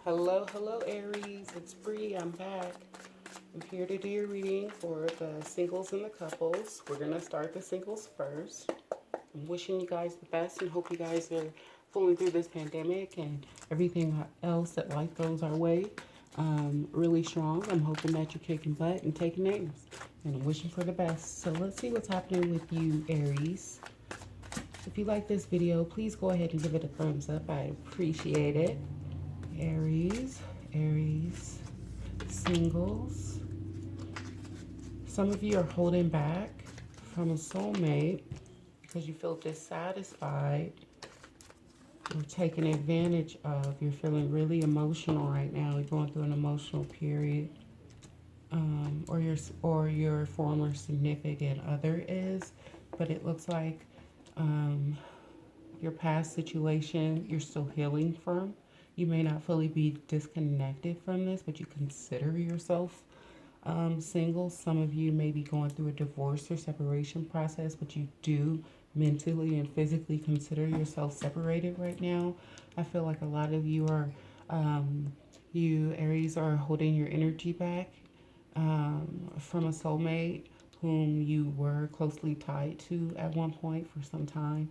Hello, Aries. It's Bree. I'm back. I'm here to do your reading for the singles and the couples. We're going to start the singles first. I'm wishing you guys the best and hope you guys are pulling through this pandemic and everything else that life throws our way really strong. I'm hoping that you're kicking butt and taking names. And I'm wishing for the best. So let's see what's happening with you, Aries. If you like this video, please go ahead and give it a thumbs up. I appreciate it. Aries, singles. Some of you are holding back from a soulmate because you feel dissatisfied or taken advantage of. You're feeling really emotional right now. You're going through an emotional period. Or your former significant other is, but it looks like your past situation you're still healing from. You may not fully be disconnected from this, but you consider yourself single. Some of you may be going through a divorce or separation process, but you do mentally and physically consider yourself separated right now. I feel like a lot of you are, you Aries, are holding your energy back from a soulmate whom you were closely tied to at one point for some time.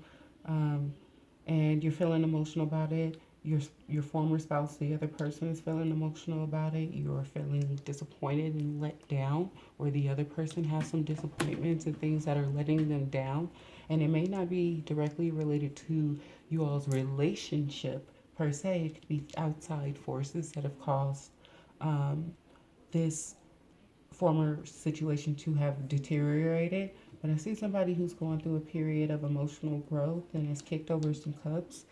And you're feeling emotional about it. Your former spouse, the other person, is feeling emotional about it. You're feeling disappointed and let down, or the other person has some disappointments and things that are letting them down. And it may not be directly related to you all's relationship per se. It could be outside forces that have caused this former situation to have deteriorated. But I see somebody who's going through a period of emotional growth and has kicked over some cups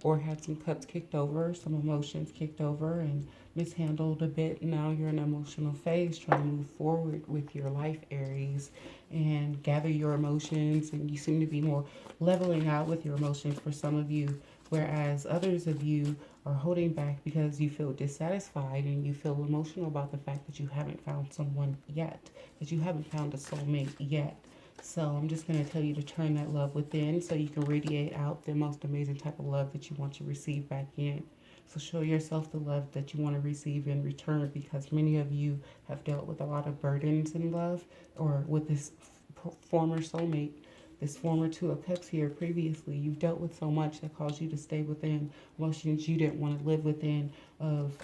or had some cups kicked over, some emotions kicked over and mishandled a bit. Now you're in an emotional phase trying to move forward with your life, Aries, and gather your emotions. And you seem to be more leveling out with your emotions for some of you, whereas others of you are holding back because you feel dissatisfied and you feel emotional about the fact that you haven't found someone yet, that you haven't found a soulmate yet. So I'm just going to tell you to turn that love within so you can radiate out the most amazing type of love that you want to receive back in. So show yourself the love that you want to receive in return, because many of you have dealt with a lot of burdens in love, or with this former soulmate, this former Two of Cups here previously. You've dealt with so much that caused you to stay within emotions you didn't want to live within, of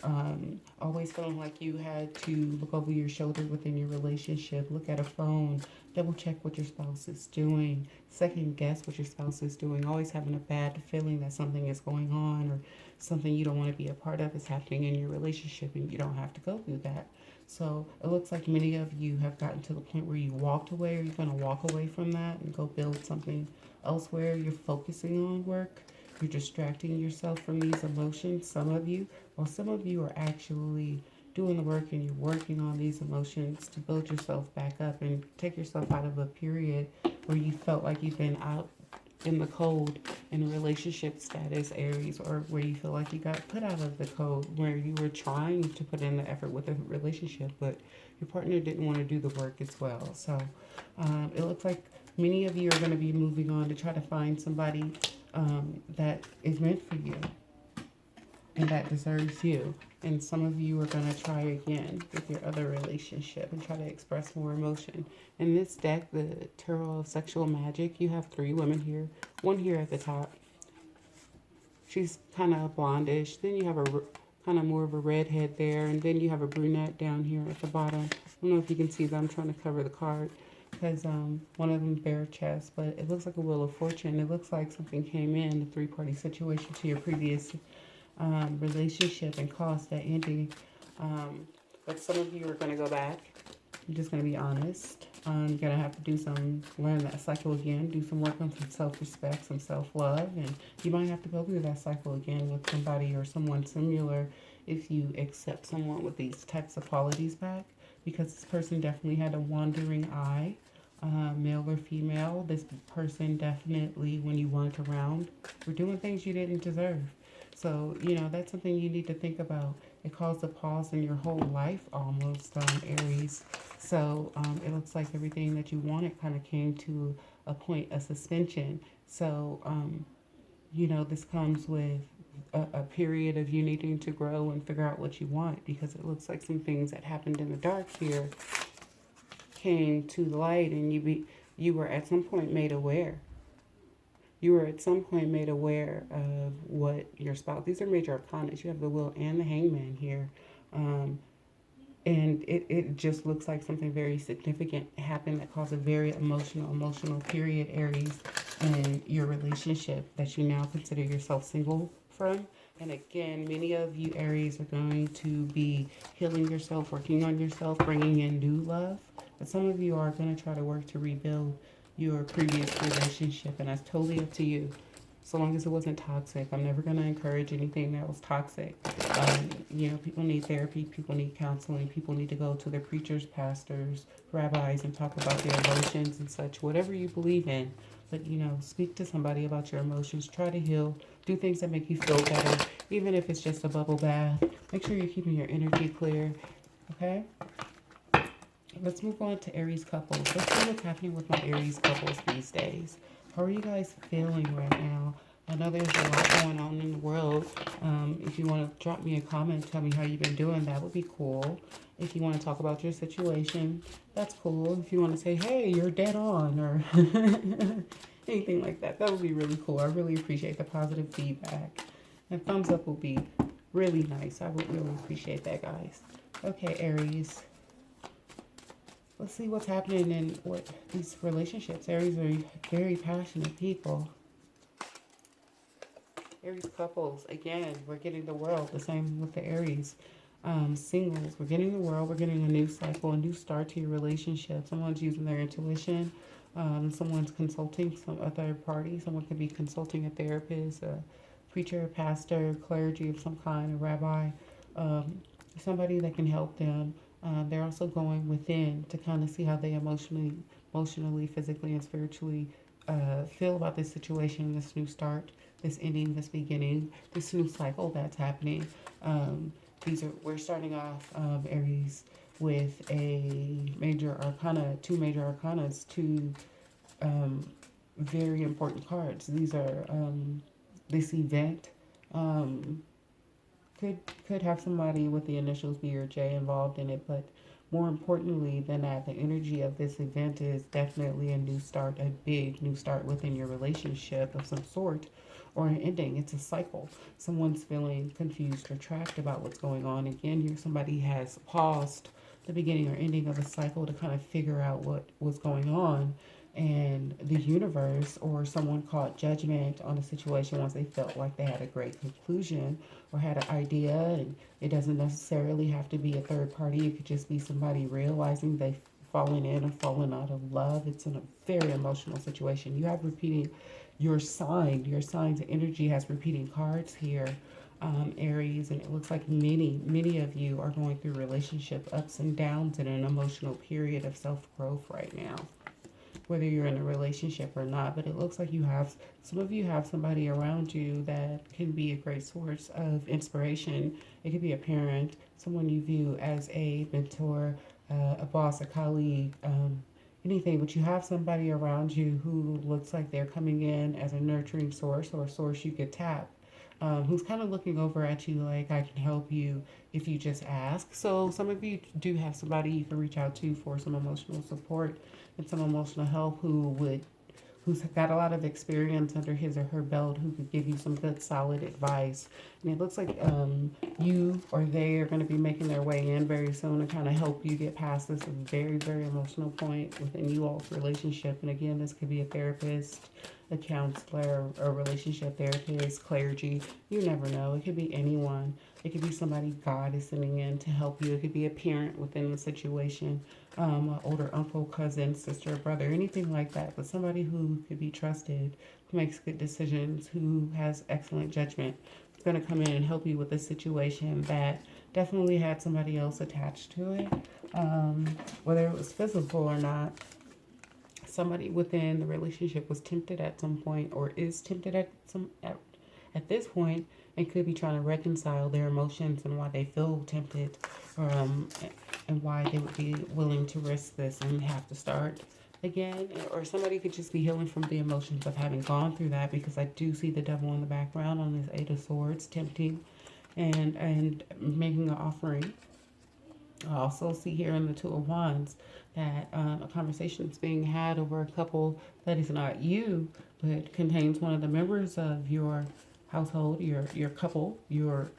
always feeling like you had to look over your shoulder within your relationship, look at a phone, double check what your spouse is doing, second guess what your spouse is doing, always having a bad feeling that something is going on or something you don't want to be a part of is happening in your relationship, and you don't have to go through that. So it looks like many of you have gotten to the point where you walked away, or you're going to walk away from that and go build something elsewhere. You're focusing on work. You're distracting yourself from these emotions, some of you. Well, some of you are actually doing the work and you're working on these emotions to build yourself back up and take yourself out of a period where you felt like you've been out in the cold in a relationship status, Aries, or where you feel like you got put out of the cold, where you were trying to put in the effort with a relationship, but your partner didn't want to do the work as well. So it looks like many of you are going to be moving on to try to find somebody that is meant for you and that deserves you. And some of you are going to try again with your other relationship and try to express more emotion. In this deck, the Tarot of Sexual Magic, you have 3 women here. One here at the top. She's kind of blondish. Then you have a kind of more of a redhead there. And then you have a brunette down here at the bottom. I don't know if you can see that. I'm trying to cover the card because one of them bare chest. But it looks like a Wheel of Fortune. It looks like something came in, a 3-party situation to your previous relationship and caused that ending. But some of you are going to go back. I'm just going to be honest. You're going to have to learn that cycle again, do some work on some self-respect, some self-love, and you might have to go through that cycle again with somebody or someone similar if you accept someone with these types of qualities back, because this person definitely had a wandering eye, male or female. This person definitely, when you weren't around, were doing things you didn't deserve. So, that's something you need to think about. It caused a pause in your whole life almost, Aries. So it looks like everything that you wanted kind of came to a point of suspension. So, this comes with a period of you needing to grow and figure out what you want, because it looks like some things that happened in the dark here came to light, and you were at some point made aware. You were at some point made aware of what your spouse. These are major arcana. You have the Will and the Hangman here. And it just looks like something very significant happened that caused a very emotional period, Aries, in your relationship that you now consider yourself single from. And again, many of you Aries are going to be healing yourself, working on yourself, bringing in new love. But some of you are going to try to work to rebuild your previous relationship, and that's totally up to you. So long as it wasn't toxic. I'm never going to encourage anything that was toxic. People need therapy, people need counseling, people need to go to their preachers, pastors, rabbis, and talk about their emotions and such, whatever you believe in. But, speak to somebody about your emotions. Try to heal. Do things that make you feel better, even if it's just a bubble bath. Make sure you're keeping your energy clear, okay? Let's move on to Aries couples. Let's see what's happening with my Aries couples these days. How are you guys feeling right now? I know there's a lot going on in the world. If you want to drop me a comment, tell me how you've been doing, that would be cool. If you want to talk about your situation, that's cool. If you want to say, hey, you're dead on, or anything like that, that would be really cool. I really appreciate the positive feedback. And thumbs up will be really nice. I would really appreciate that, guys. Okay, Aries. Let's see what's happening in these relationships. Aries are very passionate people. Aries couples, again, we're getting the world. The same with the Aries. Singles, we're getting the world. We're getting a new cycle, a new start to your relationship. Someone's using their intuition. Someone's consulting a third party. Someone could be consulting a therapist, a preacher, a pastor, clergy of some kind, a rabbi, somebody that can help them. They're also going within to kind of see how they emotionally, physically, and spiritually feel about this situation, this new start, this ending, this beginning, this new cycle that's happening. We're starting off, Aries, with a major arcana, two major arcanas, two very important cards. These are this event. Could have somebody with the initials B or J involved in it, but more importantly than that, the energy of this event is definitely a new start, a big new start within your relationship of some sort, or an ending. It's a cycle. Someone's feeling confused or trapped about what's going on. Again, here somebody has paused the beginning or ending of a cycle to kind of figure out what was going on. And the universe or someone caught judgment on a situation once they felt like they had a great conclusion or had an idea. And it doesn't necessarily have to be a third party. It could just be somebody realizing they've fallen in or fallen out of love. It's in a very emotional situation. You have repeating your sign's energy has repeating cards here, Aries. And it looks like many of you are going through relationship ups and downs in an emotional period of self-growth right now, whether you're in a relationship or not. But it looks like some of you have somebody around you that can be a great source of inspiration. It could be a parent, someone you view as a mentor, a boss, a colleague, anything. But you have somebody around you who looks like they're coming in as a nurturing source, or a source you could tap, who's kind of looking over at you like, I can help you if you just ask. So some of you do have somebody you can reach out to for some emotional support and some emotional help, who's got a lot of experience under his or her belt, who could give you some good solid advice. And it looks like you or they are going to be making their way in very soon to kind of help you get past this very, very emotional point within you all's relationship. And again, this could be a therapist, a counselor, a relationship therapist, clergy. You never know. It could be anyone. It could be somebody God is sending in to help you. It could be a parent within the situation, an older uncle, cousin, sister, brother, anything like that. But somebody who could be trusted, who makes good decisions, who has excellent judgment. It's going to come in and help you with a situation that definitely had somebody else attached to it, whether it was physical or not. Somebody within the relationship was tempted at some point, or is tempted at this point, and could be trying to reconcile their emotions and why they feel tempted, and why they would be willing to risk this and have to start again, or somebody could just be healing from the emotions of having gone through that, because I do see the devil in the background on this Eight of Swords, tempting and making an offering. I also see here in the Two of Wands that a conversation is being had over a couple that is not you, but contains one of the members of your household, your couple, your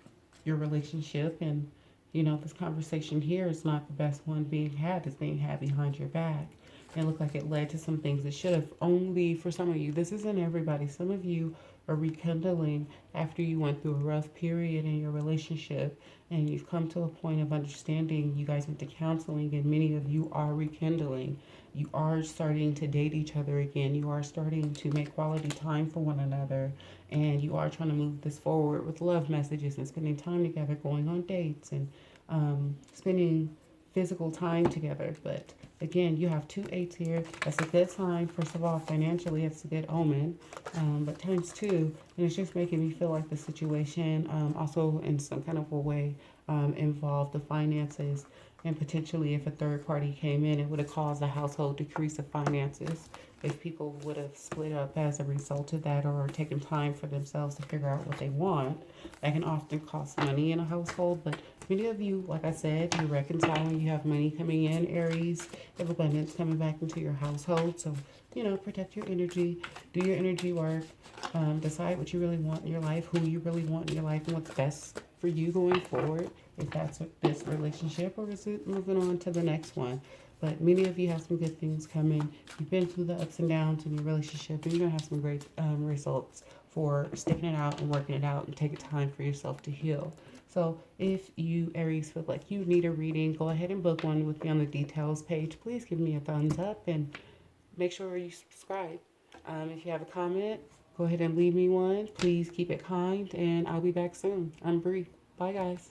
relationship, and this conversation here is not the best one being had. It's being had behind your back. And it looked like it led to some things that should have only, for some of you, this isn't everybody. Some of you are rekindling after you went through a rough period in your relationship and you've come to a point of understanding. You guys went to counseling, and many of you are rekindling. You are starting to date each other again. You are starting to make quality time for one another, and you are trying to move this forward with love messages and spending time together, going on dates, and spending physical time together. But again, you have two eights here. That's a good sign. First of all, financially, it's a good omen. But times two, and it's just making me feel like the situation also in some kind of a way involved the finances. And potentially, if a third party came in, it would have caused a household decrease of finances. If people would have split up as a result of that, or taken time for themselves to figure out what they want, that can often cost money in a household. But many of you, like I said, you're reconciling. You have money coming in, Aries. You have abundance coming back into your household. So, protect your energy, do your energy work, decide what you really want in your life, who you really want in your life, and what's best for you going forward. If that's this relationship, or is it moving on to the next one? But many of you have some good things coming. You've been through the ups and downs in your relationship, and you're going to have some great results for sticking it out and working it out and taking time for yourself to heal. So if you, Aries, feel like you need a reading, go ahead and book one with me on the details page. Please give me a thumbs up and make sure you subscribe. If you have a comment, go ahead and leave me one. Please keep it kind, and I'll be back soon. I'm Bree. Bye, guys.